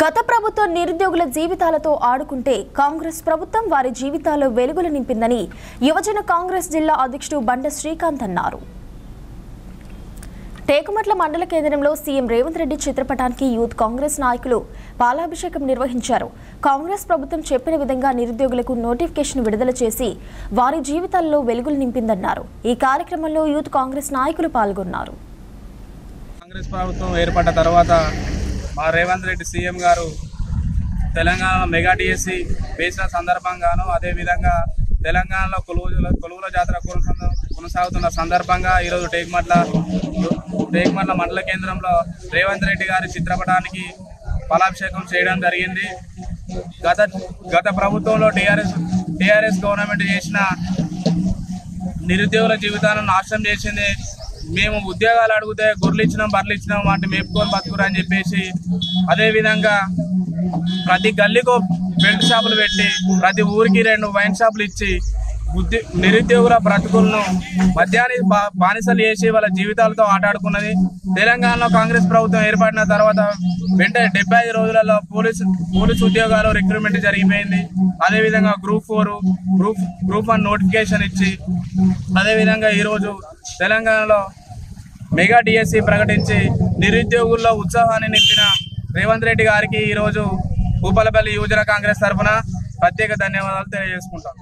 గత ప్రభుత్వం నిరుద్యోగుల జీవితాలతో ఆడుకుంటే కాంగ్రెస్ ప్రభుత్వం వారి జీవితాల్లో వెలుగులు నింపిందని యువజన కాంగ్రెస్ జిల్లా అధ్యక్షుడు బండ శ్రీకాంత్ అన్నారు. టేకుమట్ల మండల కేంద్రంలో సీఎం రేవంత్ రెడ్డి చిత్రపటానికి యూత్ కాంగ్రెస్ నాయకులు పాలాభిషేకం నిర్వహించారు. కాంగ్రెస్ ప్రభుత్వం చెప్పిన విధంగా నిరుద్యోగులకు నోటిఫికేషన్ విడుదల చేసి వారి జీవితాల్లో వెలుగులు నింపిందన్నారు. ఈ కార్యక్రమంలో యూత్ కాంగ్రెస్ నాయకులు పాల్గొన్నారు. కాంగ్రెస్ ప్రభుత్వం ఏర్పడ్డ తర్వాత మా రేవంత్ రెడ్డి సీఎం గారు తెలంగాణలో మెగా డిఎస్సి వేసిన సందర్భంగాను అదేవిధంగా తెలంగాణలో కొలువుల జాతర కొనసాగుతున్న సందర్భంగా ఈరోజు టేకుమట్ల మండల కేంద్రంలో రేవంత్ రెడ్డి గారి చిత్రపటానికి పాలాభిషేకం చేయడం జరిగింది. గత ప్రభుత్వంలో టీఆర్ఎస్ గవర్నమెంట్ చేసిన నిరుద్యోగుల జీవితాలను నాశనం చేసింది. మేము ఉద్యోగాలు అడిగితే గొర్రెలు ఇచ్చినాం, బర్రెలు ఇచ్చినాం, వాటిని మేపుకొని బతుకురా అని చెప్పేసి అదేవిధంగా ప్రతి గల్లీకో బెల్ట్ షాపులు పెట్టి ప్రతి ఊరికి 2 వైన్ షాపులు ఇచ్చి నిరుద్యోగుల బ్రతుకులను మద్యానికి బానిసలు చేసి వాళ్ళ జీవితాలతో ఆటాడుకున్నది. తెలంగాణలో కాంగ్రెస్ ప్రభుత్వం ఏర్పడిన తర్వాత వెంటనే 75 రోజులలో పోలీసు ఉద్యోగాలు రిక్రూట్మెంట్ జరిగిపోయింది. అదేవిధంగా గ్రూప్ 1 నోటిఫికేషన్ ఇచ్చి అదేవిధంగా ఈరోజు తెలంగాణలో మెగా డిఎస్సి ప్రకటించి నిరుద్యోగుల్లో ఉత్సాహాన్ని నింపిన రేవంత్ రెడ్డి గారికి ఈరోజు భూపాలపల్లి యువజన కాంగ్రెస్ తరఫున ప్రత్యేక ధన్యవాదాలు తెలియజేసుకుంటాం.